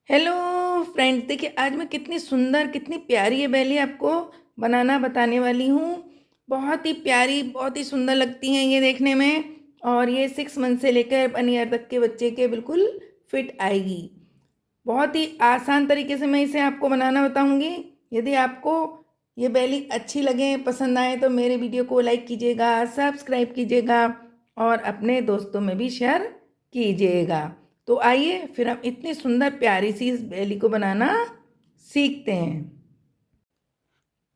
Hello friends, देखिए आज मैं कितनी सुंदर कितनी प्यारी ये बैली आपको बनाना बताने वाली हूँ। बहुत ही प्यारी, बहुत ही सुंदर लगती हैं ये देखने में। और ये 6 मंथ से लेकर 1 ईयर तक के बच्चे के बिल्कुल फिट आएगी। बहुत ही आसान तरीके से मैं इसे आपको बनाना बताऊँगी। यदि आपको ये बैली अच्छी लगे, पसंद आए, तो मेरे वीडियो को लाइक कीजिएगा, सब्सक्राइब कीजिएगा और अपने दोस्तों में भी शेयर कीजिएगा। तो आइए फिर हम इतनी सुंदर प्यारी सी इस बैली को बनाना सीखते हैं।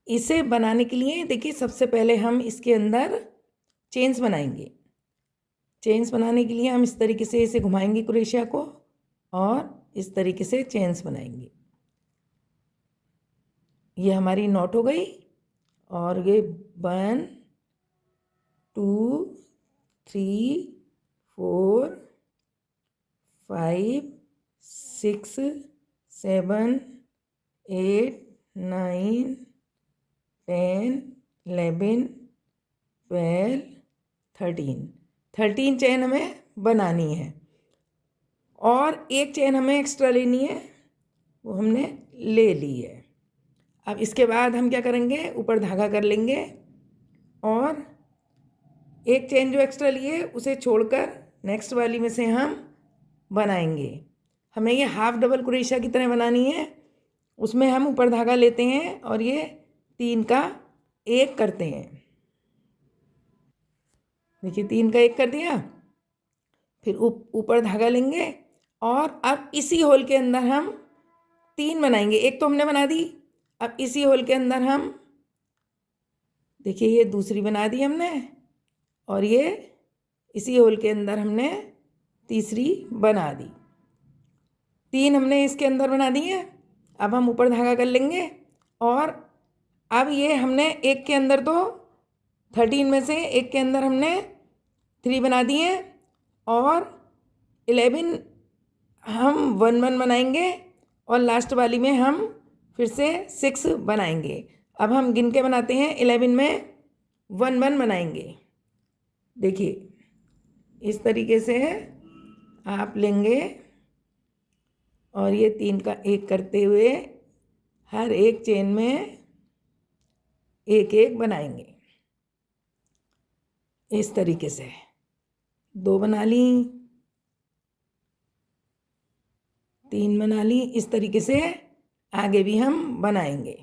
इसे बनाने के लिए देखिए, सबसे पहले हम इसके अंदर चेन्स बनाएंगे। चेन्स बनाने के लिए हम इस तरीके से इसे घुमाएंगे क्रोशिया को, और इस तरीके से चेन्स बनाएंगे। ये हमारी नॉट हो गई। और ये 1 2 3 4 5 6 7 8 9 10 11 12 13 चेन हमें बनानी है। और एक चेन हमें एक्स्ट्रा लेनी है, वो हमने ले ली है। अब इसके बाद हम क्या करेंगे, ऊपर धागा कर लेंगे और एक चेन जो एक्स्ट्रा लिए उसे छोड़कर नेक्स्ट वाली में से हम बनाएंगे। हमें ये हाफ डबल क्रोशिया की तरह बनानी है। उसमें हम ऊपर धागा लेते हैं और ये 3 का 1 करते हैं। देखिए 3 का 1 कर दिया। फिर ऊपर धागा लेंगे और अब इसी होल के अंदर हम 3 बनाएंगे। एक तो हमने बना दी। अब इसी होल के अंदर हम, देखिए ये दूसरी बना दी हमने, और ये इसी होल के अंदर हमने तीसरी बना दी। 3 हमने इसके अंदर बना दी है। अब हम ऊपर धागा कर लेंगे और अब ये हमने एक के अंदर, तो 13 में से एक के अंदर हमने 3 बना दिए और 11 हम 1 1 बनाएंगे और लास्ट वाली में हम फिर से 6 बनाएंगे। अब हम गिन के बनाते हैं। 11 में 1 1 बनाएंगे। देखिए इस तरीके से आप लेंगे और ये 3 का 1 करते हुए हर एक चेन में 1 1 बनाएंगे। इस तरीके से 2 बना ली, 3 बना ली। इस तरीके से आगे भी हम बनाएंगे।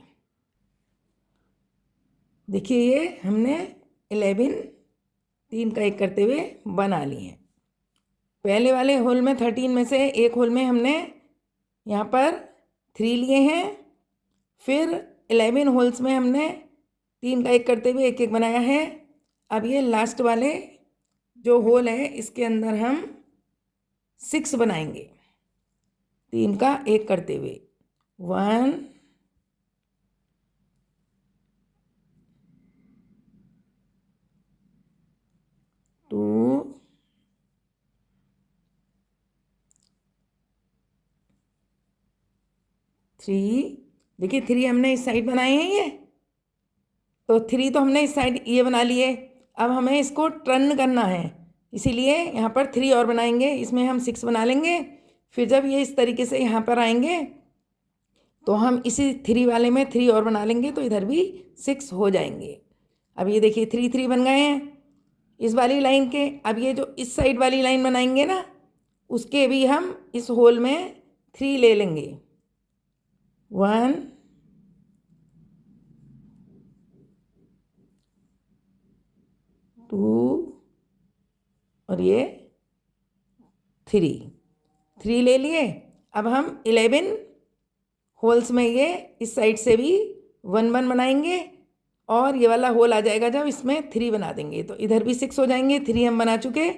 देखिए ये हमने 11 3 का 1 करते हुए बना लिए। पहले वाले होल में 13 में से एक होल में हमने यहाँ पर 3 लिए हैं। फिर 11 होल्स में हमने 3 का 1 करते हुए 1 1 बनाया है। अब ये लास्ट वाले जो होल है इसके अंदर हम 6 बनाएंगे 3 का 1 करते हुए। 1 2 3। देखिए 3 हमने इस साइड बनाए हैं। ये तो 3 तो हमने इस साइड ये बना लिए। अब हमें इसको टर्न करना है, इसीलिए यहाँ पर 3 और बनाएंगे। इसमें हम 6 बना लेंगे। फिर जब ये इस तरीके से यहाँ पर आएंगे तो हम इसी 3 वाले में 3 और बना लेंगे, तो इधर भी 6 हो जाएंगे। अब ये देखिए 3 3 बन गए हैं इस वाली लाइन के। अब ये जो इस साइड वाली लाइन बनाएंगे ना, उसके भी हम इस होल में 3 ले लेंगे। 1 2 और ये 3 ले लिए। अब हम 11 होल्स में ये इस साइड से भी 1 1 बनाएंगे और ये वाला होल आ जाएगा जब इसमें 3 बना देंगे, तो इधर भी 6 हो जाएंगे। 3 हम बना चुके,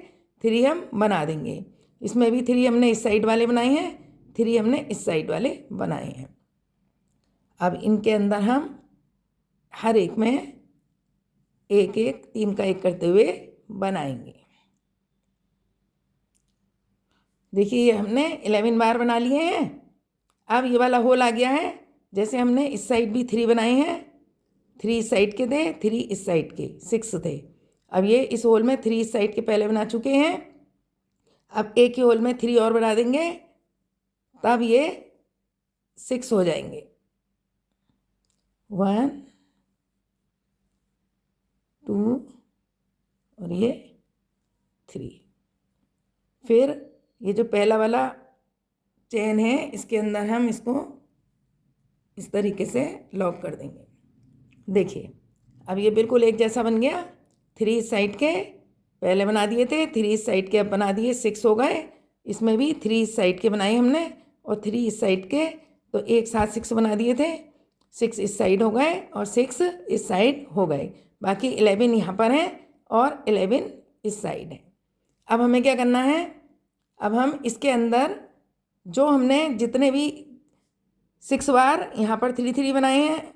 3 हम बना देंगे। इसमें भी 3 हमने इस साइड वाले बनाए हैं, 3 हमने इस साइड वाले बनाए हैं। अब इनके अंदर हम हर एक में 1 1 3 का 1 करते हुए बनाएंगे। देखिए ये हमने 11 बार बना लिए हैं। अब ये वाला होल आ गया है। जैसे हमने इस साइड भी 3 बनाए हैं, 3 इस साइड के थे, 3 इस साइड के, 6 थे। अब ये इस होल में 3 इस साइड के पहले बना चुके हैं। अब एक ही होल में 3 और बना देंगे, तब ये 6 हो जाएंगे। 1 2 और ये 3। फिर ये जो पहला वाला चेन है इसके अंदर हम इसको इस तरीके से लॉक कर देंगे। देखिए अब ये बिल्कुल एक जैसा बन गया। 3 इस साइड के पहले बना दिए थे, 3 इस साइड के अब बना दिए, 6 हो गए। इसमें भी 3 इस साइड के बनाए हमने और 3 इस साइड के, तो एक साथ 6 बना दिए थे। 6 इस साइड हो गए और 6 इस साइड हो गए। बाकी 11 यहाँ पर है और 11 इस साइड है। अब हमें क्या करना है, अब हम इसके अंदर जो हमने जितने भी 6 बार यहाँ पर 3 3 बनाए हैं,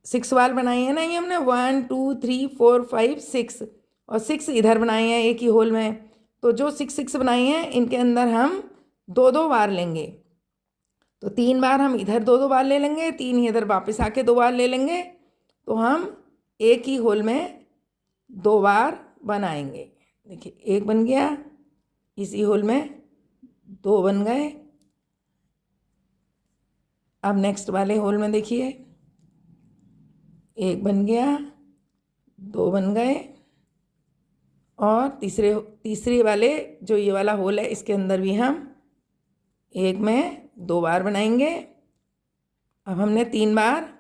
6 बार बनाए हैं ना ये हमने, 1 2 3 4 5 6 और 6 इधर बनाए हैं एक ही होल में। तो जो 6 बनाए हैं इनके अंदर हम 2 2 बार लेंगे। तो 3 बार हम इधर 2 2 बार ले लेंगे, 3 इधर वापस आके 2 बार ले लेंगे। तो हम एक ही होल में 2 बार बनाएंगे। देखिए एक बन गया, इसी होल में 2 बन गए। अब नेक्स्ट वाले होल में देखिए, एक बन गया, 2 बन गए और तीसरे वाले जो ये वाला होल है इसके अंदर भी हम एक में 2 बार बनाएंगे। अब हमने 3 बार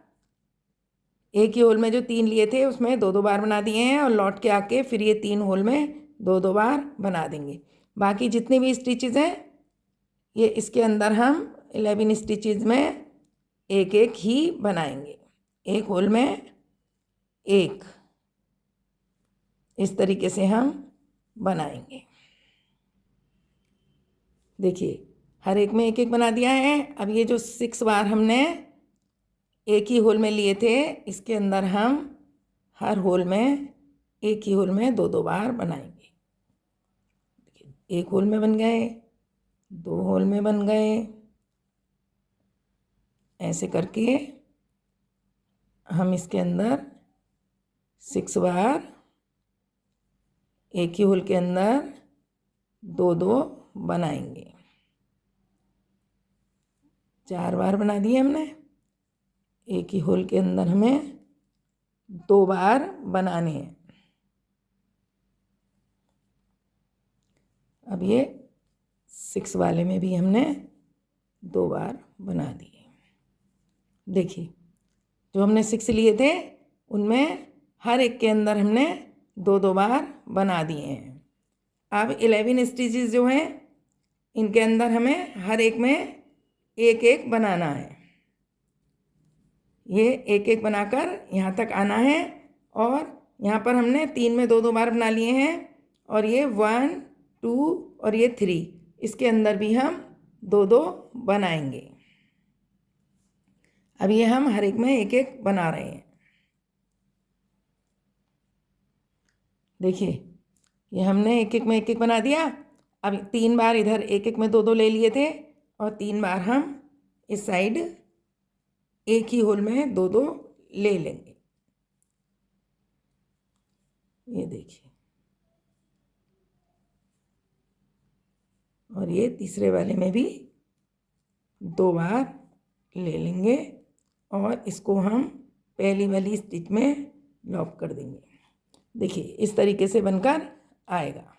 एक ही होल में जो 3 लिए थे उसमें 2 2 बार बना दिए हैं और लौट के आके फिर ये 3 होल में 2 2 बार बना देंगे। बाकी जितनी भी स्टिचेज हैं ये इसके अंदर हम 11 स्टिचेज में एक एक ही बनाएंगे, एक होल में एक, इस तरीके से हम बनाएंगे। देखिए हर एक में एक एक बना दिया है। अब ये जो 6 बार हमने एक ही होल में लिए थे इसके अंदर हम हर होल में एक ही होल में 2 2 बार बनाएंगे। एक होल में बन गए, 2 होल में बन गए, ऐसे करके हम इसके अंदर 6 बार एक ही होल के अंदर 2 2 बनाएंगे। 4 बार बना दिए हमने। एक ही होल के अंदर हमें 2 बार बनाने हैं। अब ये 6 वाले में भी हमने 2 बार बना दिए। देखिए जो हमने 6 लिए थे उनमें हर एक के अंदर हमने 2 2 बार बना दिए हैं। अब 11 स्टिचेस जो हैं इनके अंदर हमें हर एक में एक एक बनाना है। ये एक एक बनाकर यहाँ तक आना है और यहाँ पर हमने 3 में 2 2 बार बना लिए हैं और ये 1 2 और ये 3, इसके अंदर भी हम 2 2 बनाएंगे। अब ये हम हर एक में एक एक बना रहे हैं। देखिए ये हमने एक एक में एक एक बना दिया। अब 3 बार इधर एक एक में 2 2 ले लिए थे और 3 बार हम इस साइड एक ही होल में 2 2 ले लेंगे। ये देखिए, और ये तीसरे वाले में भी 2 बार ले लेंगे और इसको हम पहली वाली स्टिच में लॉक कर देंगे। देखिए इस तरीके से बनकर आएगा।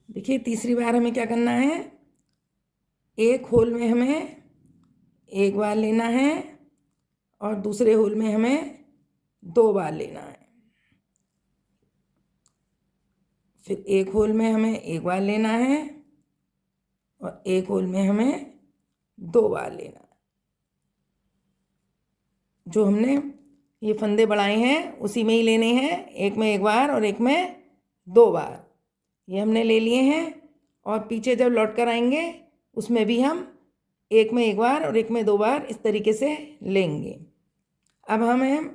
देखिए तीसरी बार हमें क्या करना है, एक होल में हमें एक बार लेना है और दूसरे होल में हमें 2 बार लेना है। फिर एक होल में हमें एक बार लेना है और एक होल में हमें 2 बार लेना है। जो हमने ये फंदे बढ़ाए हैं उसी में ही लेने हैं, एक में एक बार और एक में 2 बार, ये हमने ले लिए हैं। और पीछे जब लौट कर आएंगे उसमें भी हम एक में एक बार और एक में 2 बार इस तरीके से लेंगे। अब हमें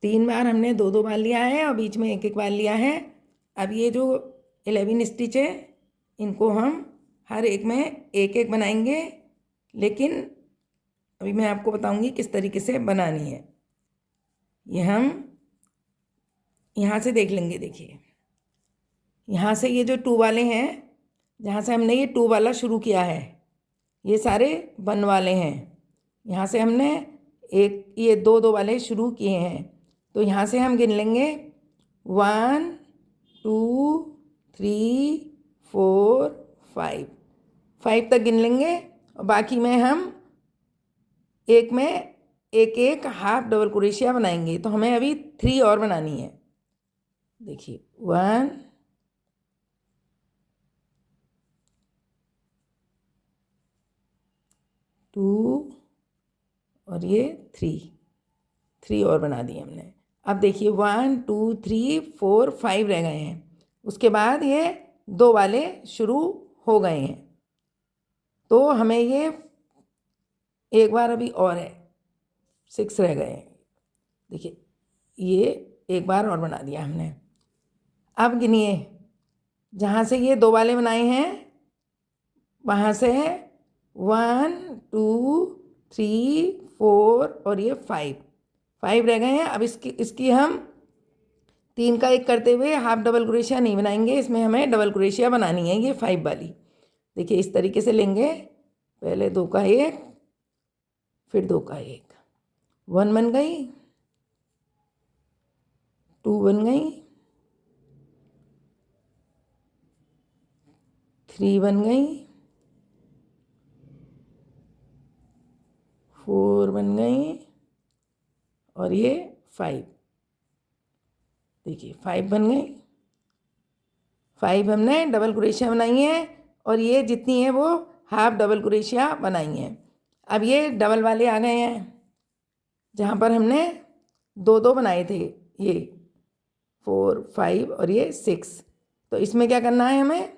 3 बार हमने 2 2 बार लिया है और बीच में एक एक बार लिया है। अब ये जो 11 स्टिच है इनको हम हर एक में एक एक बनाएंगे, लेकिन अभी मैं आपको बताऊंगी किस तरीके से बनानी है। ये हम यहाँ से देख लेंगे। देखिए यहाँ से ये जो 2 वाले हैं, जहाँ से हमने ये 2 वाला शुरू किया है, ये सारे 1 वाले हैं। यहाँ से हमने एक ये 2 वाले शुरू किए हैं, तो यहाँ से हम गिन लेंगे 1 2 3 4 5 5 तक गिन लेंगे, और बाकी में हम एक में एक एक हाफ डबल क्रोशिया बनाएंगे। तो हमें अभी 3 और बनानी है। देखिए 1 2 और ये 3 और बना दिए हमने। अब देखिए 1 2 3 4 5 रह गए हैं, उसके बाद ये 2 वाले शुरू हो गए हैं, तो हमें ये एक बार अभी और है, 6 रह गए हैं। देखिए ये एक बार और बना दिया हमने। अब गिनिए, जहाँ से ये 2 वाले बनाए हैं वहाँ से 1 2 3 4 और ये 5 रह गए हैं। अब इसकी हम 3 का 1 करते हुए हाफ डबल क्रोशिया नहीं बनाएंगे, इसमें हमें डबल क्रोशिया बनानी है, ये 5 वाली। देखिए इस तरीके से लेंगे, पहले 2 का 1, फिर 2 का 1, 1 बन गई, 2 बन गई, 3 बन गई, 4 बन गई, और ये 5। देखिए 5 बन गई। 5 हमने डबल क्रोशिया बनाई है, और ये जितनी है वो हाफ डबल क्रोशिया बनाई है। अब ये डबल वाले आ गए हैं, जहाँ पर हमने 2 बनाए थे, ये 4 5 और ये 6। तो इसमें क्या करना है हमें,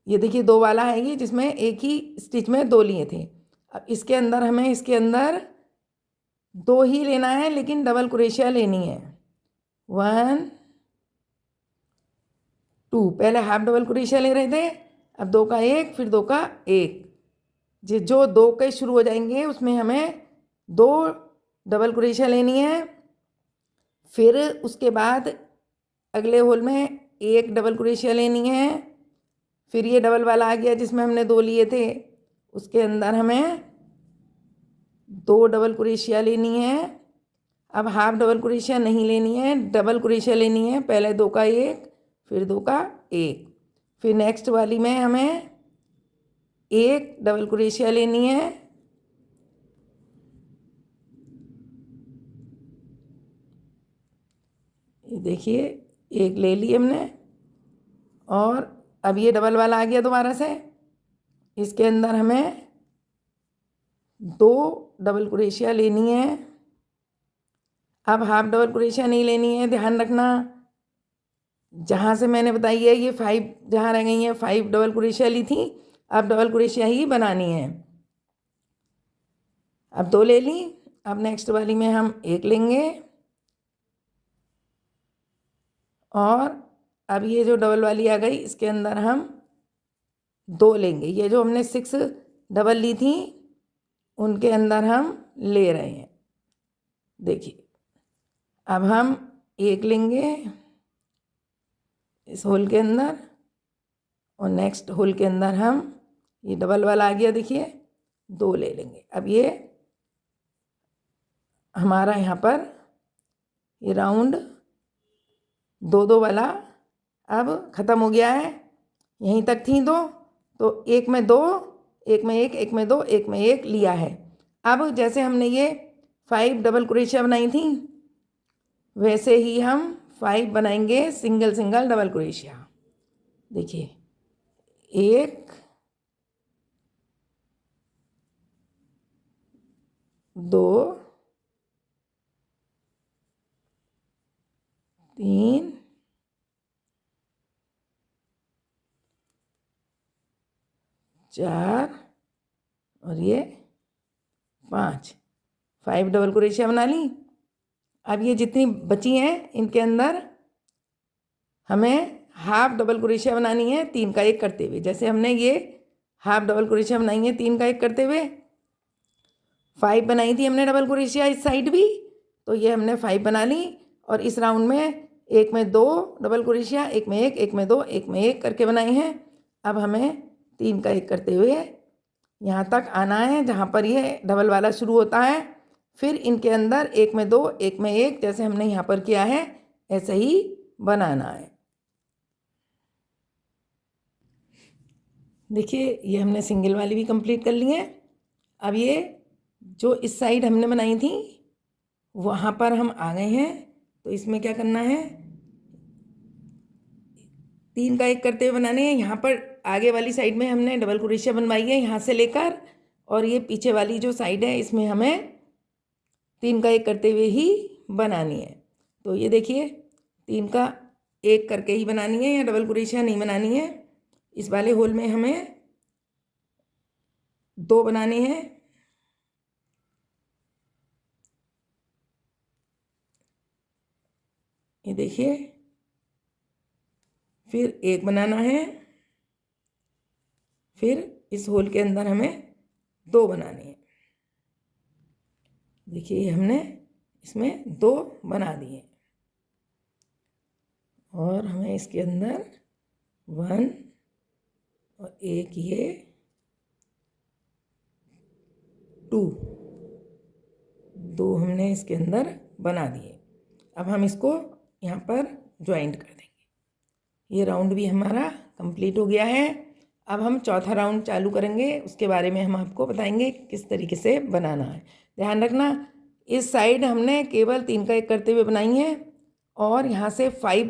ये देखिए 2 वाला है ये, जिसमें एक ही स्टिच में 2 लिए थे। अब इसके अंदर हमें इसके अंदर 2 ही लेना है, लेकिन डबल क्रोशिया लेनी है। 1 2, पहले हाफ डबल क्रोशिया ले रहे थे, अब 2 का 1, फिर 2 का 1। जो 2 के शुरू हो जाएंगे उसमें हमें 2 डबल क्रोशिया लेनी है। फिर उसके बाद अगले होल में 1 डबल क्रोशिया लेनी है। फिर ये डबल वाला आ गया जिसमें हमने 2 लिए थे, उसके अंदर हमें 2 डबल क्रोशिया लेनी है। अब हाफ डबल क्रोशिया नहीं लेनी है, डबल क्रोशिया लेनी है। पहले 2 का 1, फिर 2 का 1, फिर नेक्स्ट वाली में हमें 1 डबल क्रोशिया लेनी है। ये देखिए 1 ले ली हमने, और अब ये डबल वाला आ गया दोबारा से, इसके अंदर हमें 2 डबल क्रोशिया लेनी है। अब हाफ डबल क्रोशिया नहीं लेनी है, ध्यान रखना। जहाँ से मैंने बताई है ये 5 जहाँ रह गई हैं, 5 डबल क्रोशिया ली थी, अब डबल क्रोशिया ही बनानी है। अब 2 ले ली, अब नेक्स्ट वाली में हम 1 लेंगे, और अब ये जो डबल वाली आ गई इसके अंदर हम 2 लेंगे। ये जो हमने 6 डबल ली थी उनके अंदर हम ले रहे हैं। देखिए अब हम 1 लेंगे इस होल के अंदर, और नेक्स्ट होल के अंदर हम ये डबल वाला आ गया, देखिए 2 ले लेंगे। अब ये हमारा यहाँ पर ये राउंड 2 वाला अब ख़त्म हो गया है। यहीं तक थी 2, तो 1 में 2, 1 में 1, 1 में 2, 1 में 1 लिया है। अब जैसे हमने ये 5 डबल क्रोशिया बनाई थी, वैसे ही हम 5 बनाएंगे सिंगल सिंगल डबल क्रोशिया। देखिए 1 2 3 4 और ये 5 डबल क्रोशिया बना ली। अब ये जितनी बची हैं इनके अंदर हमें हाफ डबल क्रोशिया बनानी है 3 का 1 करते हुए। जैसे हमने ये हाफ डबल क्रोशिया बनाई है 3 का 1 करते हुए, 5 बनाई थी हमने डबल क्रोशिया इस साइड भी, तो ये हमने 5 बना ली, और इस राउंड में एक में 2 डबल क्रोशिया, एक में 1, एक में 2, एक में 1 करके बनाए हैं। अब हमें 3 का 1 करते हुए यहाँ तक आना है जहाँ पर ये डबल वाला शुरू होता है। फिर इनके अंदर एक में 2, एक में 1, जैसे हमने यहाँ पर किया है ऐसे ही बनाना है। देखिए ये हमने सिंगल वाली भी कंप्लीट कर ली है। अब ये जो इस साइड हमने बनाई थी वहाँ पर हम आ गए हैं, तो इसमें क्या करना है, 3 का 1 करते हुए बनाने हैं। यहाँ पर आगे वाली साइड में हमने डबल क्रोशिया बनवाई है यहाँ से लेकर, और ये पीछे वाली जो साइड है इसमें हमें 3 का 1 करते हुए ही बनानी है। तो ये देखिए 3 का 1 करके ही बनानी है, या डबल क्रोशिया नहीं बनानी है। इस वाले होल में हमें 2 बनाने हैं। ये देखिए, फिर 1 बनाना है, फिर इस होल के अंदर हमें 2 बनाने हैं। देखिए हमने इसमें 2 बना दिए, और हमें इसके अंदर 1 और 1 ये 2 हमने इसके अंदर बना दिए। अब हम इसको यहाँ पर ज्वाइंट कर देंगे। ये राउंड भी हमारा कंप्लीट हो गया है। अब हम चौथा राउंड चालू करेंगे, उसके बारे में हम आपको बताएंगे किस तरीके से बनाना है। ध्यान रखना, इस साइड हमने केवल 3 का 1 करते हुए बनाई है, और यहाँ से 5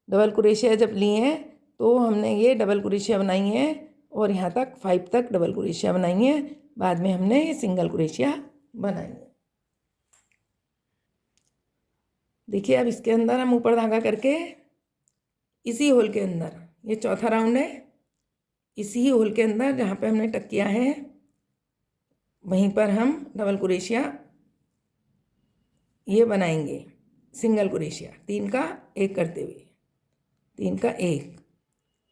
डबल क्रोशिया जब लिए हैं तो हमने ये डबल क्रोशिया बनाई है, और यहाँ तक 5 तक डबल क्रोशिया बनाई है। बाद में हमने ये सिंगल क्रोशिया बनाई है। देखिए अब इसके अंदर हम ऊपर धागा करके इसी होल के अंदर, ये चौथा राउंड है, इसी होल के अंदर जहाँ पे हमने टक किया है वहीं पर हम डबल क्रोशिया ये बनाएंगे, सिंगल क्रोशिया 3 का 1 करते हुए, 3 का 1,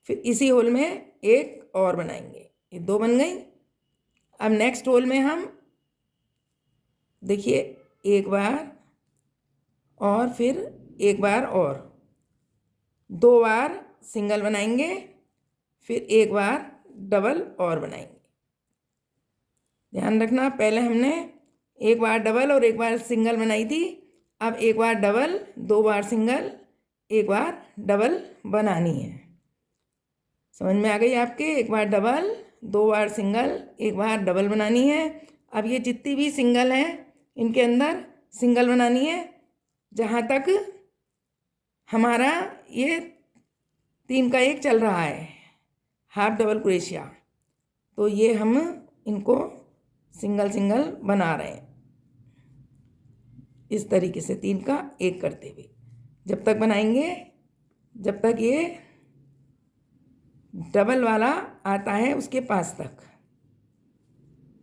फिर इसी होल में 1 और बनाएंगे। ये 2 बन गई। अब नेक्स्ट होल में हम देखिए 1 बार और फिर 1 बार और 2 बार सिंगल बनाएंगे, फिर 1 बार डबल और बनाएंगे। ध्यान रखना, पहले हमने 1 बार डबल और 1 बार सिंगल बनाई थी। अब 1 बार डबल, 2 बार सिंगल, 1 बार डबल बनानी है। समझ में आ गई आपके? 1 बार डबल, 2 बार सिंगल, 1 बार डबल बनानी है। अब ये जितनी भी सिंगल हैं इनके अंदर सिंगल बनानी है, जहाँ तक हमारा ये 3 का 1 चल रहा है, हाफ डबल क्रोशिया, तो ये हम इनको सिंगल सिंगल बना रहे हैं इस तरीके से 3 का 1 करते हुए। जब तक बनाएंगे जब तक ये डबल वाला आता है उसके पास तक।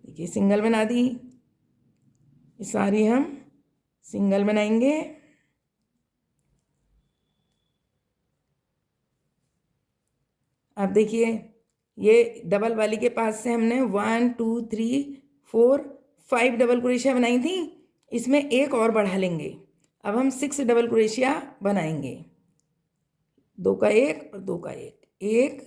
देखिए सिंगल बना दी, ये सारी हम सिंगल बनाएंगे। अब देखिए ये डबल वाली के पास से हमने 1 2 3 4 5 डबल क्रोशिया बनाई थी, इसमें 1 और बढ़ा लेंगे। अब हम 6 डबल क्रोशिया बनाएंगे, 2 का 1 और 2 का 1, 1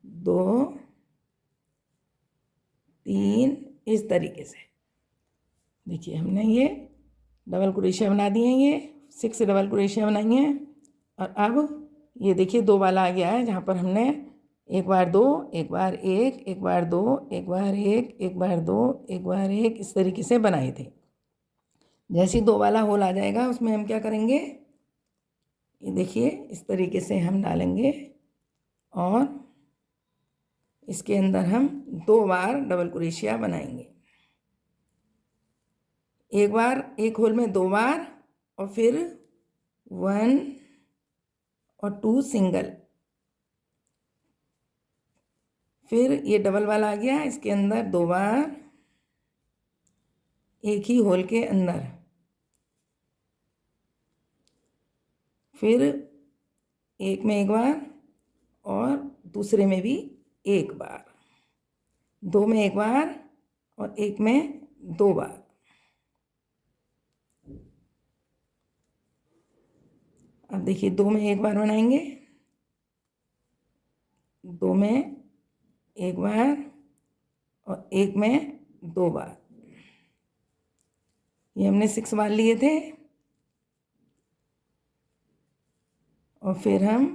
2 3, इस तरीके से। देखिए हमने ये डबल क्रोशिया बना दिए हैं, ये 6 डबल क्रोशिया बनाई हैं। और अब ये देखिए 2 वाला आ गया है, जहाँ पर हमने 1 बार 2, 1 बार 1, 1 बार 2, 1 बार 1, 1 बार 2, 1 बार 1, इस तरीके से बनाए थे। जैसे ही 2 वाला होल आ जाएगा उसमें हम क्या करेंगे, ये देखिए इस तरीके से हम डालेंगे, और इसके अंदर हम 2 बार डबल क्रोशिया बनाएंगे। 1 बार, एक होल में 2 बार, और फिर 1 और 2 सिंगल। फिर ये डबल वाला आ गया, इसके अंदर 2 बार, एक ही होल के अंदर, फिर एक में 1 बार और दूसरे में भी 1 बार, 2 में 1 बार और 1 में 2 बार। अब देखिए 2 में एक बार बनाएंगे, 2 में एक बार और 1 में 2 बार। ये हमने 6 बार लिए थे और फिर हम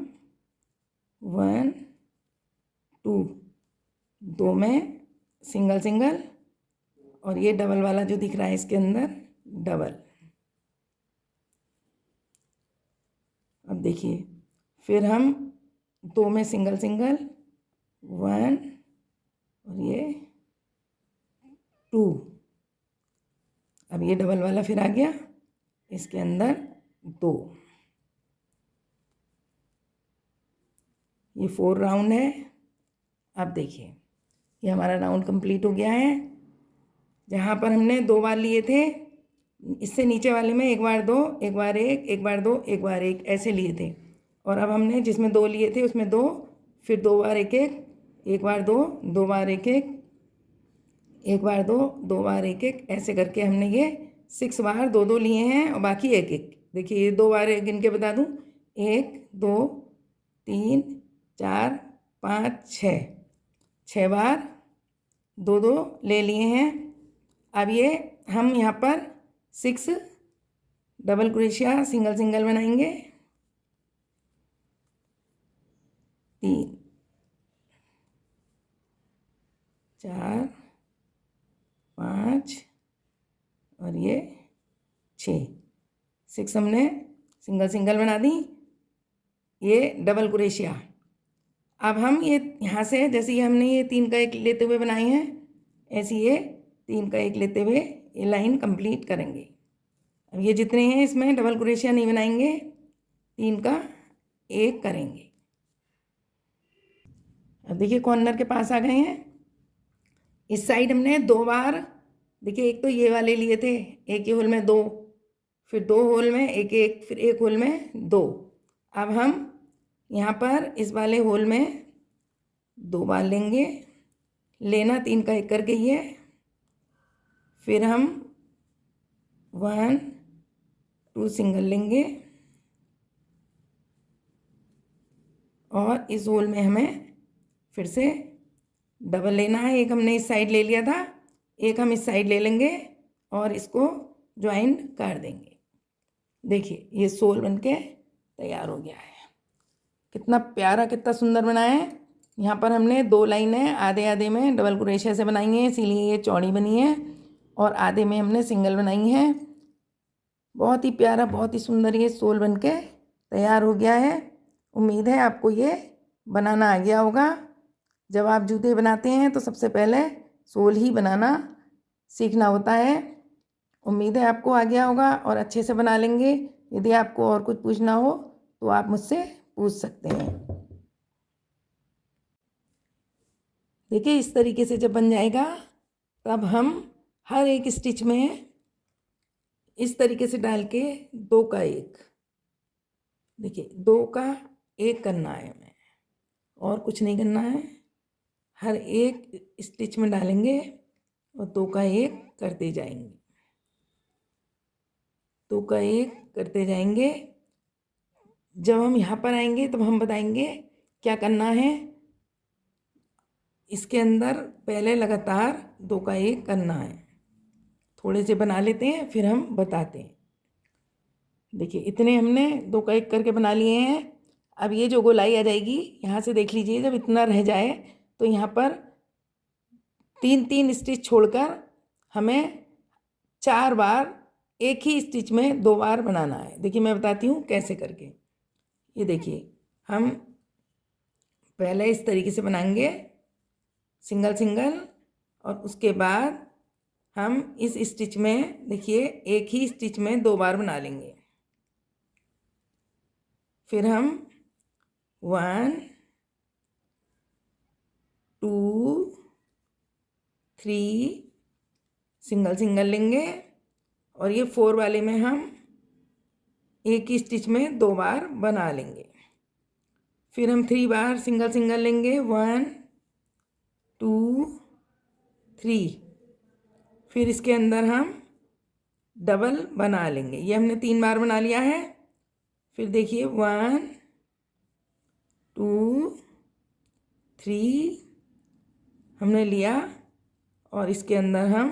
1 2 2 में सिंगल सिंगल और ये डबल वाला जो दिख रहा है इसके अंदर डबल। अब देखिए फिर हम 2 में सिंगल सिंगल 1 और ये 2। अब ये डबल वाला फिर आ गया इसके अंदर 2। ये 4 राउंड है। अब देखिए ये हमारा राउंड कंप्लीट हो गया है। जहाँ पर हमने 2 बार लिए थे इससे नीचे वाले में 1 बार 2 1 बार 1 1 बार 2 1 बार 1 ऐसे लिए थे। और अब हमने जिसमें 2 लिए थे उसमें 2 फिर 2 बार 1 1 1 बार 2 2 बार 1 1 1 बार 2 2 बार 1 1 ऐसे करके हमने ये 6 बार 2 2 लिए हैं और बाकी 1 1। देखिए ये 2 बार गिन के बता दूँ 1 2 3 4 5 6 बार 2 2 ले लिए हैं। अब ये हम यहाँ पर 6 डबल क्रोशिया सिंगल सिंगल बनाएंगे। 3 4 5 और ये 6 हमने सिंगल सिंगल बना दी। ये डबल क्रोशिया। अब हम ये यहाँ से जैसे ये हमने ये 3 का 1 लेते हुए बनाए हैं ऐसे ये 3 का 1 लेते हुए ये लाइन कंप्लीट करेंगे। अब ये जितने हैं इसमें डबल क्रोशिया नहीं बनाएंगे, 3 का 1 करेंगे। अब देखिए कॉर्नर के पास आ गए हैं। इस साइड हमने 2 बार देखिए एक तो ये वाले लिए थे, एक ही होल में 2 फिर 2 होल में 1 1 फिर 1 होल में 2। अब हम यहाँ पर इस वाले होल में 2 बार लेंगे, लेना 3 का 1 करके ही है। फिर हम 1 2 सिंगल लेंगे और इस होल में हमें फिर से डबल लेना है। एक हमने इस साइड ले लिया था, एक हम इस साइड ले लेंगे और इसको ज्वाइन कर देंगे। देखिए ये सोल बनके तैयार हो गया है। कितना प्यारा कितना सुंदर बनाया है। यहाँ पर हमने 2 लाइनें आधे आधे में डबल क्रोशिया से बनाई हैं इसीलिए ये चौड़ी बनी है और आधे में हमने सिंगल बनाई है। बहुत ही प्यारा बहुत ही सुंदर ये सोल बनके तैयार हो गया है। उम्मीद है आपको ये बनाना आ गया होगा। जब आप जूते बनाते हैं तो सबसे पहले सोल ही बनाना सीखना होता है। उम्मीद है आपको आ गया होगा और अच्छे से बना लेंगे। यदि आपको और कुछ पूछना हो तो आप मुझसे पूछ सकते हैं। देखिए इस तरीके से जब बन जाएगा तब हम हर एक स्टिच में इस तरीके से डाल के 2 का 1 देखिए 2 का 1 करना है हमें और कुछ नहीं करना है। हर एक स्टिच में डालेंगे और 2 का 1 करते जाएंगे, 2 का 1 करते जाएंगे। जब हम यहाँ पर आएंगे तब हम बताएंगे क्या करना है। इसके अंदर पहले लगातार 2 का 1 करना है। थोड़े से बना लेते हैं फिर हम बताते हैं। देखिए इतने हमने 2 का 1 करके बना लिए हैं। अब ये जो गोलाई आ जाएगी यहाँ से देख लीजिए, जब इतना रह जाए तो यहाँ पर 3 स्टिच छोड़कर हमें 4 बार एक ही स्टिच में 2 बार बनाना है। देखिए मैं बताती हूँ कैसे करके। ये देखिए हम पहले इस तरीके से बनाएंगे सिंगल सिंगल और उसके बाद हम इस स्टिच में देखिए एक ही स्टिच में 2 बार बना लेंगे। फिर हम 1 2 3 सिंगल सिंगल लेंगे और ये 4 वाले में हम एक ही स्टिच में 2 बार बना लेंगे। फिर हम 3 बार सिंगल सिंगल लेंगे 1 2 3। फिर इसके अंदर हम डबल बना लेंगे। ये हमने 3 बार बना लिया है। फिर देखिए 1 2 3 हमने लिया और इसके अंदर हम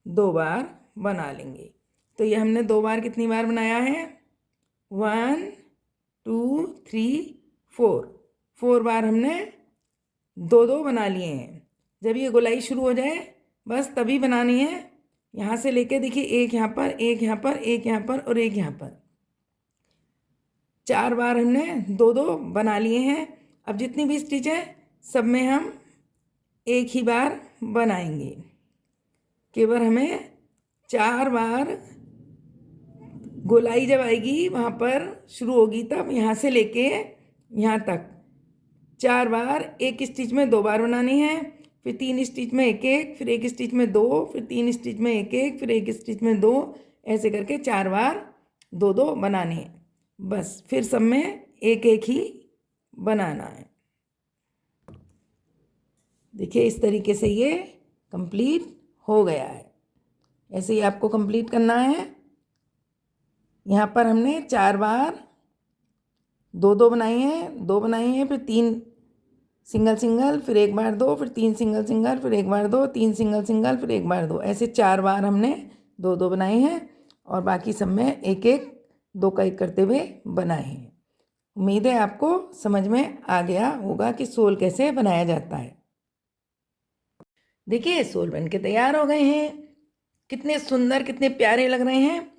2 बार बना लेंगे। तो ये हमने 2 बार कितनी बार बनाया है? 1 2 3 4 4 बार हमने 2 बना लिए हैं। जब ये गोलाई शुरू हो जाए बस तभी बनानी है। यहाँ से लेके देखिए एक यहाँ पर, एक यहाँ पर, एक यहाँ पर और एक यहाँ पर। 4 बार हमने 2 बना लिए हैं। अब जितनी भी स्टिच है सब में हम एक ही बार बनाएंगे। केवल हमें 4 बार गोलाई जब आएगी वहाँ पर शुरू होगी तब यहाँ से लेके यहाँ तक 4 बार एक स्टिच में 2 बार बनानी है। फिर 3 स्टिच में एक एक, फिर एक स्टिच में 2, फिर 3 स्टिच में एक एक, फिर एक स्टिच में 2, ऐसे करके 4 बार 2 बनाने हैं। बस फिर सब में एक एक ही बनाना है। देखिए इस तरीके से ये कंप्लीट हो गया है। ऐसे ही आपको कंप्लीट करना है। यहाँ पर हमने 4 बार 2 बनाई हैं, 2 बनाई हैं, फिर 3 सिंगल सिंगल, फिर एक बार 2, फिर 3 सिंगल सिंगल, फिर एक बार 2, 3 सिंगल सिंगल, फिर एक बार 2, ऐसे 4 बार हमने 2 बनाए हैं और बाकी सब में एक एक 2 का एक करते हुए बनाए हैं। उम्मीद है आपको समझ में आ गया होगा कि सोल कैसे बनाया जाता है। देखिए सोल बन के तैयार हो गए हैं। कितने सुंदर, कितने प्यारे लग रहे हैं।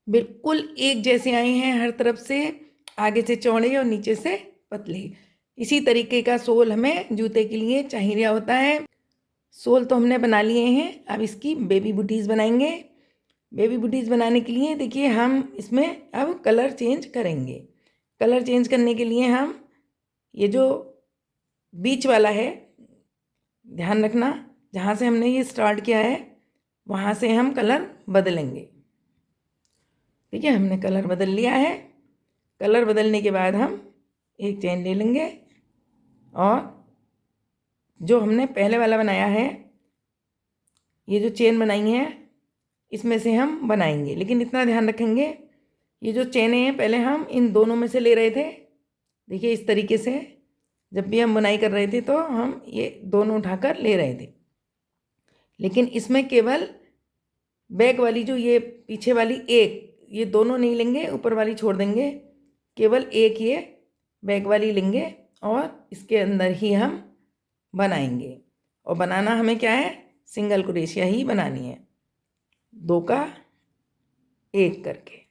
बिल्कुल एक जैसे आए हैं, हर तरफ से आगे से चौड़े और नीचे से पतले। इसी तरीके का सोल हमें जूते के लिए चाहिए होता है। सोल तो हमने बना लिए हैं, अब इसकी बेबी बूटीज़ बनाएंगे। बेबी बूटीज़ बनाने के लिए देखिए हम इसमें अब कलर चेंज करेंगे। कलर चेंज करने के लिए हम ये जो बीच वाला है, ध्यान रखना, जहाँ से हमने ये स्टार्ट किया है वहाँ से हम कलर बदलेंगे। ठीक है, हमने कलर बदल लिया है। कलर बदलने के बाद हम एक चेन ले लेंगे और जो हमने पहले वाला बनाया है, ये जो चेन बनाई है इसमें से हम बनाएंगे। लेकिन इतना ध्यान रखेंगे, ये जो चेनें हैं पहले हम इन दोनों में से ले रहे थे। देखिए इस तरीके से जब भी हम बुनाई कर रहे थे तो हम ये दोनों उठाकर ले रहे थे। लेकिन इसमें केवल बैक वाली जो ये पीछे वाली एक, ये दोनों नहीं लेंगे, ऊपर वाली छोड़ देंगे। केवल एक ये बैक वाली लेंगे और इसके अंदर ही हम बनाएंगे। और बनाना हमें क्या है, सिंगल क्रोशिया ही बनानी है, 2 का 1 करके।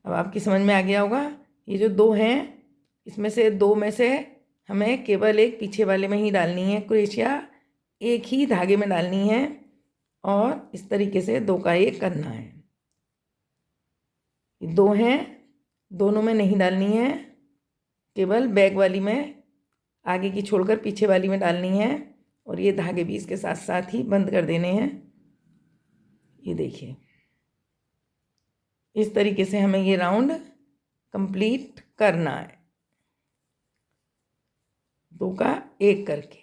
अब आपकी समझ में आ गया होगा। ये जो 2 हैं इसमें से 2 में से हमें केवल एक पीछे वाले में ही डालनी है क्रोशिया, एक ही धागे में डालनी है और इस तरीके से 2 का 1 करना है। 2 हैं, दोनों में नहीं डालनी है, केवल बैक वाली में, आगे की छोड़कर पीछे वाली में डालनी है और ये धागे भी इसके साथ साथ ही बंद कर देने हैं। ये देखिए इस तरीके से हमें ये राउंड कंप्लीट करना है, 2 का 1 करके।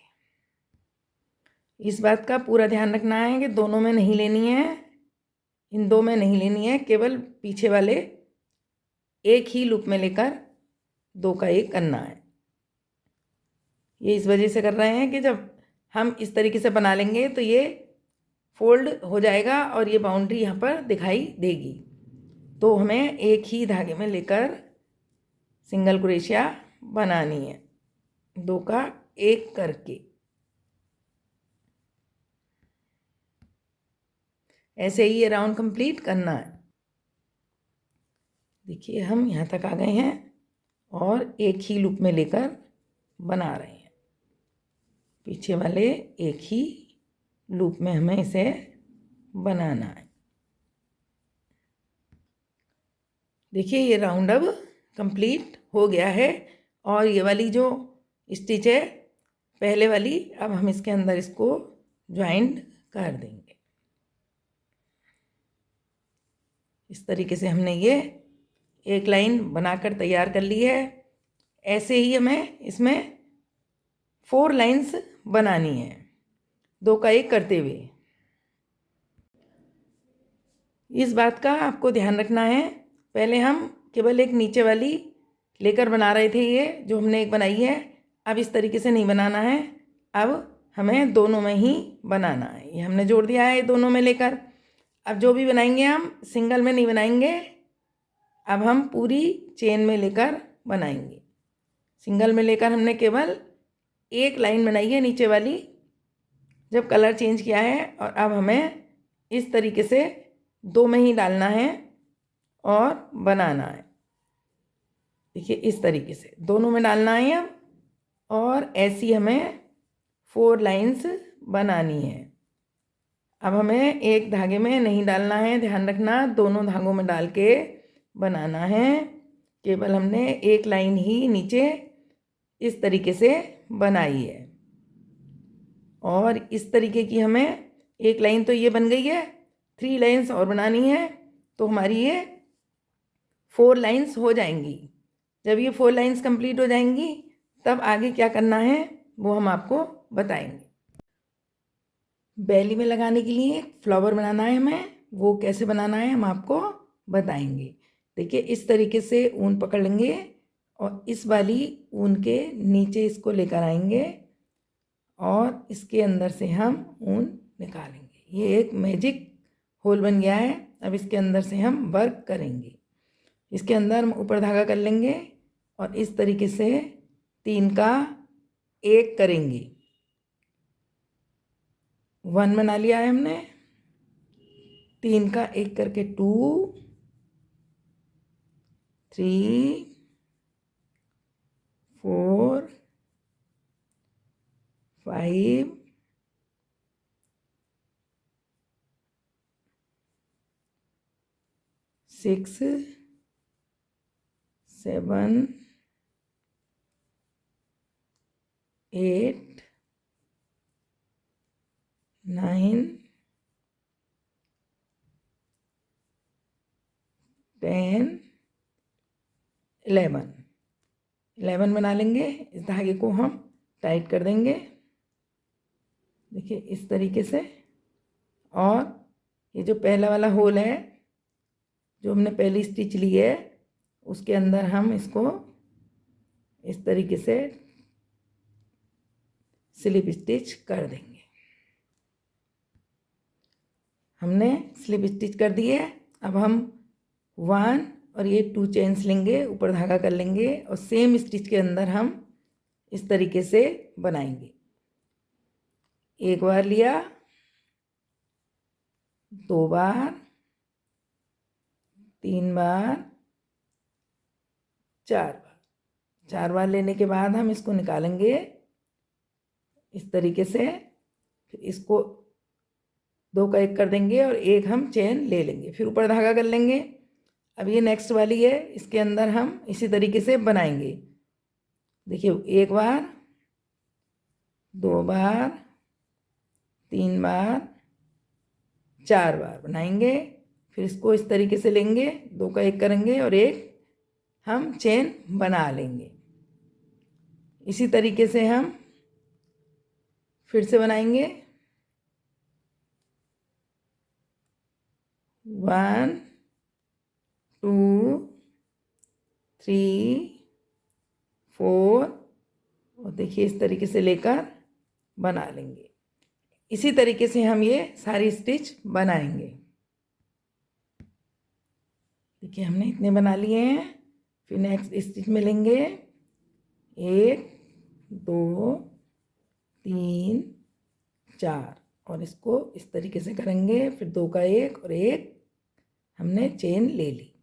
इस बात का पूरा ध्यान रखना है कि दोनों में नहीं लेनी है, इन 2 में नहीं लेनी है, केवल पीछे वाले एक ही लूप में लेकर 2 का 1 करना है। ये इस वजह से कर रहे हैं कि जब हम इस तरीके से बना लेंगे तो ये फोल्ड हो जाएगा और ये बाउंड्री यहाँ पर दिखाई देगी। तो हमें एक ही धागे में लेकर सिंगल क्रोशिया बनानी है, 2 का 1 करके। ऐसे ही ये राउंड कंप्लीट करना है। देखिए हम यहाँ तक आ गए हैं और एक ही लूप में लेकर बना रहे हैं। पीछे वाले एक ही लूप में हमें इसे बनाना है। देखिए ये राउंड अब कंप्लीट हो गया है और ये वाली जो स्टिच है पहले वाली, अब हम इसके अंदर इसको ज्वाइंट कर देंगे। इस तरीके से हमने ये एक लाइन बनाकर तैयार कर ली है। ऐसे ही हमें इसमें 4 लाइंस बनानी है, 2 का 1 करते हुए। इस बात का आपको ध्यान रखना है पहले हम केवल एक नीचे वाली लेकर बना रहे थे, ये जो हमने एक बनाई है। अब इस तरीके से नहीं बनाना है, अब हमें दोनों में ही बनाना है। ये हमने जोड़ दिया है दोनों में लेकर। अब जो भी बनाएंगे हम सिंगल में नहीं बनाएंगे, अब हम पूरी चेन में लेकर बनाएंगे। सिंगल में लेकर हमने केवल एक लाइन बनाई है नीचे वाली, जब कलर चेंज किया है। और अब हमें इस तरीके से दो में ही डालना है और बनाना है। देखिए इस तरीके से दोनों में डालना है अब, और ऐसी हमें 4 लाइंस बनानी है। अब हमें एक धागे में नहीं डालना है, ध्यान रखना, दोनों धागों में डाल के बनाना है। केवल हमने एक लाइन ही नीचे इस तरीके से बनाई है, और इस तरीके की हमें एक लाइन तो ये बन गई है, 3 लाइंस और बनानी है, तो हमारी ये 4 लाइंस हो जाएंगी। जब ये 4 लाइंस कंप्लीट हो जाएंगी तब आगे क्या करना है वो हम आपको बताएंगे। बेली में लगाने के लिए एक फ्लावर बनाना है हमें, वो कैसे बनाना है हम आपको बताएंगे। देखिए इस तरीके से ऊन पकड़ लेंगे और इस वाली ऊन के नीचे इसको लेकर आएंगे और इसके अंदर से हम ऊन निकालेंगे। ये एक मैजिक होल बन गया है। अब इसके अंदर से हम वर्क करेंगे। इसके अंदर हम ऊपर धागा कर लेंगे और इस तरीके से 3 का 1 करेंगे। 1 बना लिया है हमने, 3 का 1 करके 2, 3, 4, 5, 6, 7, 8, 9, 10, 11 बना लेंगे। इस धागे को हम टाइट कर देंगे, देखिए इस तरीके से। और ये जो पहला वाला होल है, जो हमने पहली स्टिच ली है, उसके अंदर हम इसको इस तरीके से स्लिप स्टिच कर देंगे। हमने स्लिप स्टिच कर दी है। अब हम 1 और ये 2 चेन्स लेंगे, ऊपर धागा कर लेंगे और सेम स्टिच के अंदर हम इस तरीके से बनाएंगे। एक बार लिया, 2 बार, 3 बार, 4 बार। 4 बार लेने के बाद हम इसको निकालेंगे इस तरीके से। फिर इसको 2 का 1 कर देंगे और एक हम चेन ले लेंगे, फिर ऊपर धागा कर लेंगे। अब ये नेक्स्ट वाली है, इसके अंदर हम इसी तरीके से बनाएंगे। देखिए 1 बार, 2 बार, 3 बार, 4 बार बनाएंगे। फिर इसको इस तरीके से लेंगे, 2 का 1 करेंगे और एक हम चेन बना लेंगे। इसी तरीके से हम फिर से बनाएंगे। 1, 2, 3, 4 और देखिए इस तरीके से लेकर बना लेंगे। इसी तरीके से हम ये सारी स्टिच बनाएंगे। देखिए हमने इतने बना लिए हैं। फिर नेक्स्ट स्टिच में लेंगे 1, 2, 3, 4 और इसको इस तरीके से करेंगे। फिर 2 का 1 और एक हमने चेन ले ली।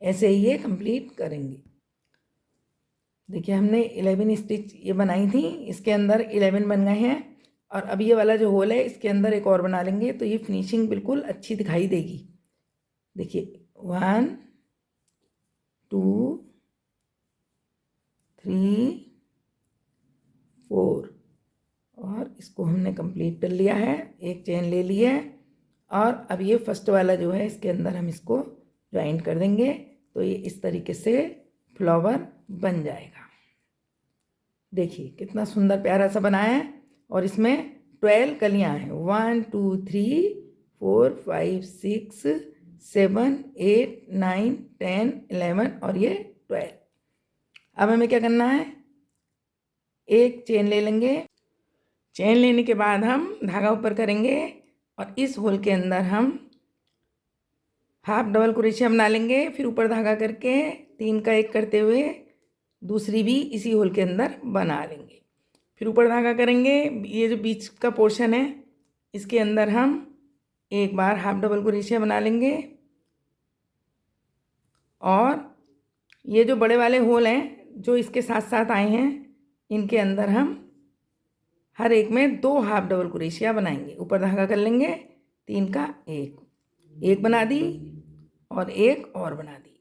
ऐसे ही ये कंप्लीट करेंगे। देखिए हमने 11 स्टिच ये बनाई थी, इसके अंदर 11 बन गए हैं। और अब ये वाला जो होल है, इसके अंदर एक और बना लेंगे, तो ये फिनिशिंग बिल्कुल अच्छी दिखाई देगी। देखिए 1, 2, 3, 4 और इसको हमने कंप्लीट कर लिया है। एक चेन ले ली है और अब ये फर्स्ट वाला जो है, इसके अंदर हम इसको ज्वाइन कर देंगे, तो ये इस तरीके से फ्लावर बन जाएगा। देखिए कितना सुंदर प्यारा सा बना है। और इसमें 12 कलियां हैं, 1, 2, 3, 4, 5, 6, 7, 8, 9, 10, 11 और ये 12। अब हमें क्या करना है, एक चेन ले लेंगे। चेन लेने के बाद हम धागा ऊपर करेंगे और इस होल के अंदर हम हाफ डबल क्रोशिया बना लेंगे। फिर ऊपर धागा करके 3 का 1 करते हुए दूसरी भी इसी होल के अंदर बना लेंगे। फिर ऊपर धागा करेंगे, ये जो बीच का पोर्शन है इसके अंदर हम एक बार हाफ डबल क्रोशिया बना लेंगे और ये जो बड़े वाले होल हैं जो इसके साथ साथ आए हैं इनके अंदर हम हर एक में 2 हाफ डबल क्रोशिया बनाएंगे। ऊपर धागा कर लेंगे, 3 का 1 बना दी और एक और बना दी।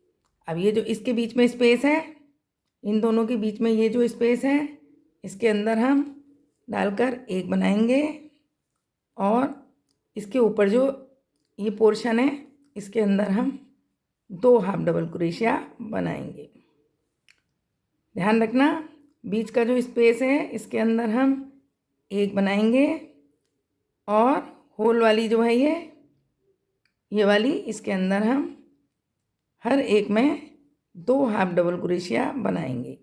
अब ये जो इसके बीच में स्पेस है, इन दोनों के बीच में ये जो स्पेस है इसके अंदर हम डालकर 1 बनाएंगे और इसके ऊपर जो ये पोर्शन है इसके अंदर हम 2 हाफ डबल क्रोशिया बनाएंगे। ध्यान रखना, बीच का जो स्पेस है इसके अंदर हम 1 बनाएंगे और होल वाली जो है ये वाली इसके अंदर हम हर एक में 2 हाफ डबल क्रोशिया बनाएंगे।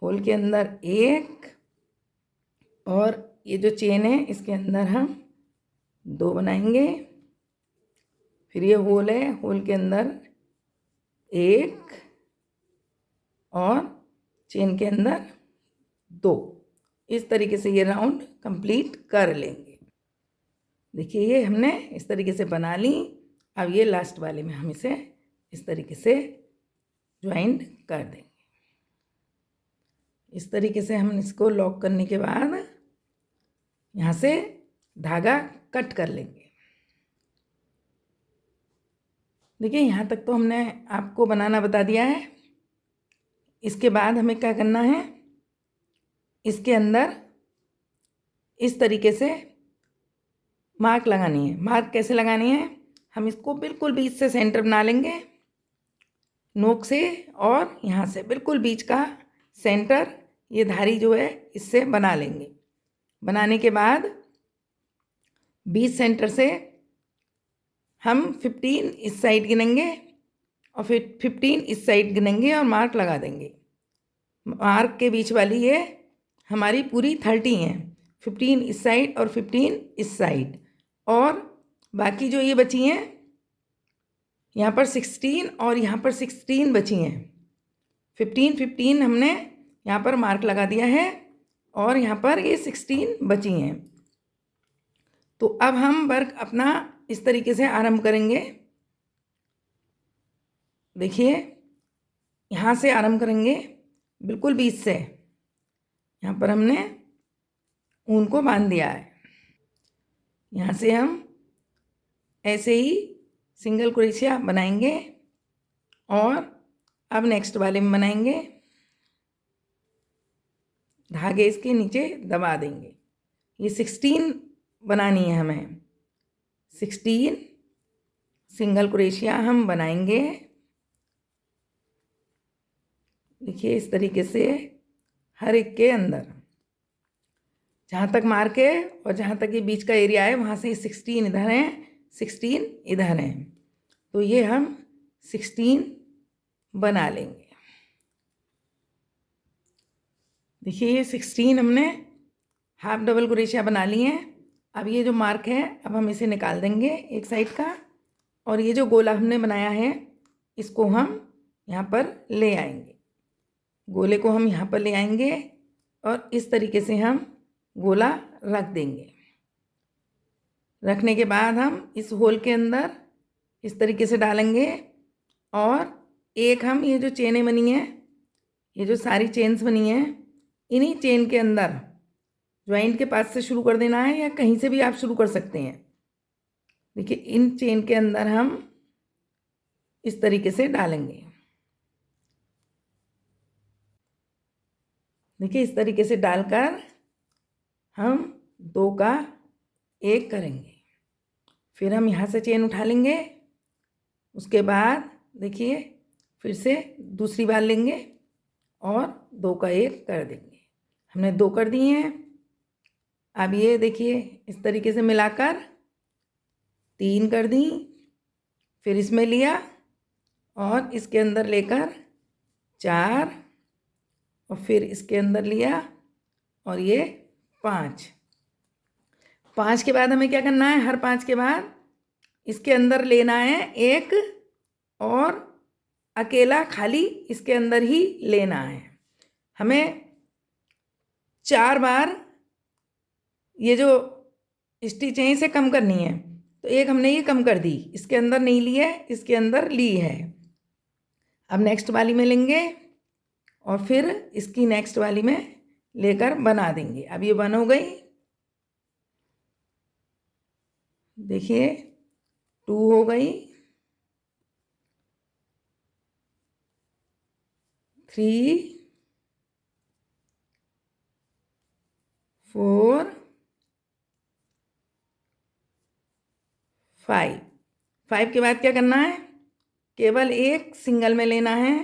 होल के अंदर 1 और ये जो चेन है इसके अंदर हम 2 बनाएंगे। फिर ये होल है, होल के अंदर 1 और चेन के अंदर 2। इस तरीके से ये राउंड कंप्लीट कर लेंगे। देखिए ये हमने इस तरीके से बना ली। अब ये लास्ट वाले में हम इसे इस तरीके से ज्वाइंट कर देंगे। इस तरीके से हम इसको लॉक करने के बाद यहाँ से धागा कट कर लेंगे। देखिए यहाँ तक तो हमने आपको बनाना बता दिया है। इसके बाद हमें क्या करना है, इसके अंदर इस तरीके से मार्क लगानी है। मार्क कैसे लगानी है, हम इसको बिल्कुल बीच से सेंटर बना लेंगे, नोक से, और यहाँ से बिल्कुल बीच का सेंटर ये धारी जो है इससे बना लेंगे। बनाने के बाद बीच सेंटर से हम 15 इस साइड गिनेंगे और फिर 15 इस साइड गिनेंगे और मार्क लगा देंगे। मार्क के बीच वाली ये हमारी पूरी 30 है, 15 इस साइड और 15 इस साइड, और बाकी जो ये बची हैं यहाँ पर 16 और यहाँ पर 16 बची हैं। 15 हमने यहाँ पर मार्क लगा दिया है और यहाँ पर ये 16 बची हैं। तो अब हम वर्क अपना इस तरीके से आरंभ करेंगे। देखिए यहाँ से आरंभ करेंगे, बिल्कुल बीच से। यहाँ पर हमने ऊन को बांध दिया है। यहाँ से हम ऐसे ही सिंगल क्रोशिया बनाएंगे और अब नेक्स्ट वाले में बनाएंगे। धागे इसके नीचे दबा देंगे। ये 16 बनानी है हमें। 16 सिंगल क्रोशिया हम बनाएंगे। देखिए इस तरीके से हर एक के अंदर जहाँ तक मार्क है और जहाँ तक ये बीच का एरिया है वहाँ से 16 इधर हैं, 16 इधर हैं। तो ये हम 16 बना लेंगे। देखिए ये 16 हमने हाफ डबल क्रोशिया बना लिए हैं। अब ये जो मार्क है अब हम इसे निकाल देंगे एक साइड का, और ये जो गोला हमने बनाया है इसको हम यहाँ पर ले आएंगे। गोले को हम यहाँ पर ले आएंगे और इस तरीके से हम गोला रख देंगे। रखने के बाद हम इस होल के अंदर इस तरीके से डालेंगे और एक हम ये जो चेनें बनी हैं, ये जो सारी चेन्स बनी हैं, इन्हीं चेन के अंदर ज्वाइंट के पास से शुरू कर देना है या कहीं से भी आप शुरू कर सकते हैं। देखिए इन चेन के अंदर हम इस तरीके से डालेंगे। देखिए इस तरीके से डालकर हम 2 का 1 करेंगे। फिर हम यहाँ से चेन उठा लेंगे। उसके बाद देखिए फिर से दूसरी बार लेंगे और 2 का 1 कर देंगे। हमने 2 कर दिए हैं। अब ये देखिए इस तरीके से मिलाकर 3 कर दी, फिर इसमें लिया और इसके अंदर लेकर 4 और फिर इसके अंदर लिया और ये 5। 5 के बाद हमें क्या करना है, हर 5 के बाद इसके अंदर लेना है एक और अकेला खाली इसके अंदर ही लेना है। हमें 4 बार ये जो स्टिच है इसे कम करनी है, तो एक हमने ये कम कर दी, इसके अंदर नहीं ली है, इसके अंदर ली है। अब नेक्स्ट वाली में लेंगे और फिर इसकी नेक्स्ट वाली में लेकर बना देंगे। अब ये बन हो गई, देखिए 2 हो गई, 3, 4, 5। 5 के बाद क्या करना है, केवल एक सिंगल में लेना है।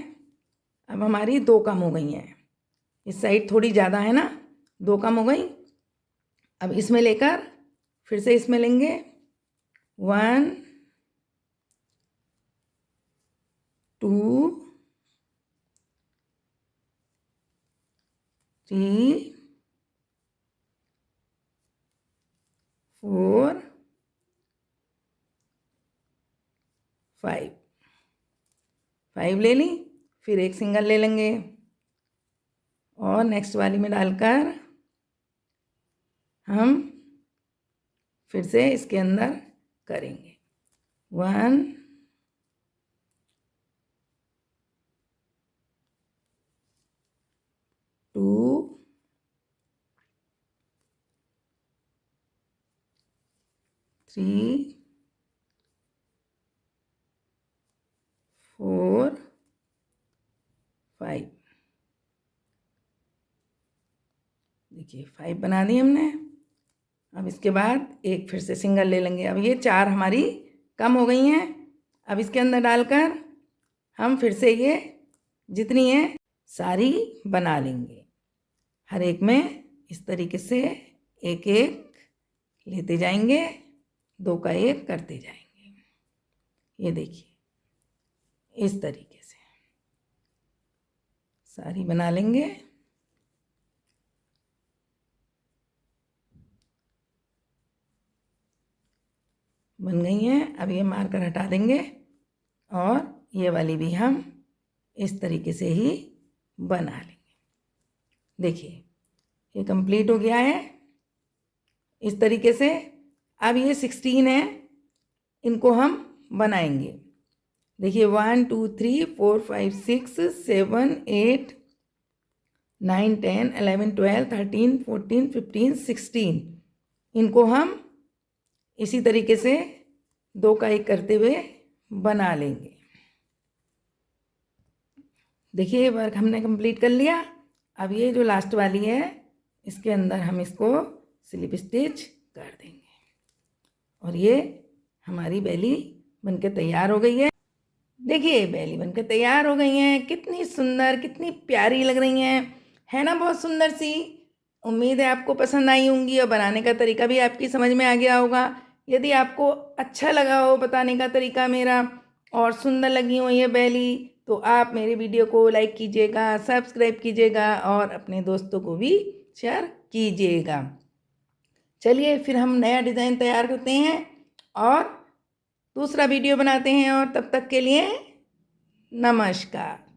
अब हमारी 2 कम हो गई हैं, इस साइड थोड़ी ज़्यादा है ना, 2 कम हो गई। अब इसमें लेकर फिर से इसमें लेंगे 1, 2, 3, 4, 5। 5 ले ली, फिर एक सिंगल ले लेंगे और नेक्स्ट वाली में डालकर हम फिर से इसके अंदर करेंगे 1, 2, 3, 4, 5। देखिए 5 बना दी हमने। अब इसके बाद एक फिर से सिंगल ले लेंगे। अब ये 4 हमारी कम हो गई हैं। अब इसके अंदर डालकर हम फिर से ये जितनी है सारी बना लेंगे। हर एक में इस तरीके से एक एक लेते जाएंगे, 2 का 1 करते जाएंगे। ये देखिए इस तरीके से सारी बना लेंगे। बन गई हैं। अब ये मार्कर हटा देंगे और ये वाली भी हम इस तरीके से ही बना लेंगे। देखिए ये कंप्लीट हो गया है इस तरीके से। अब ये 16 है, इनको हम बनाएंगे। देखिए 1 2 3 4 5 6 7 8 9 10 11 12 13 14 15 16 इनको हम इसी तरीके से 2 का 1 करते हुए बना लेंगे। देखिए वर्क हमने कंप्लीट कर लिया। अब ये जो लास्ट वाली है इसके अंदर हम इसको स्लिप स्टिच कर देंगे और ये हमारी बेली बनके तैयार हो गई है। देखिए बेली बनकर तैयार हो गई हैं, कितनी सुंदर कितनी प्यारी लग रही हैं, है ना, बहुत सुंदर सी। उम्मीद है आपको पसंद आई होंगी और बनाने का तरीका भी आपकी समझ में आ गया होगा। यदि आपको अच्छा लगा हो बताने का तरीका मेरा और सुंदर लगी हो ये बेली, तो आप मेरे वीडियो को लाइक कीजिएगा, सब्सक्राइब कीजिएगा और अपने दोस्तों को भी शेयर कीजिएगा। चलिए फिर हम नया डिज़ाइन तैयार करते हैं और दूसरा वीडियो बनाते हैं और तब तक के लिए नमस्कार।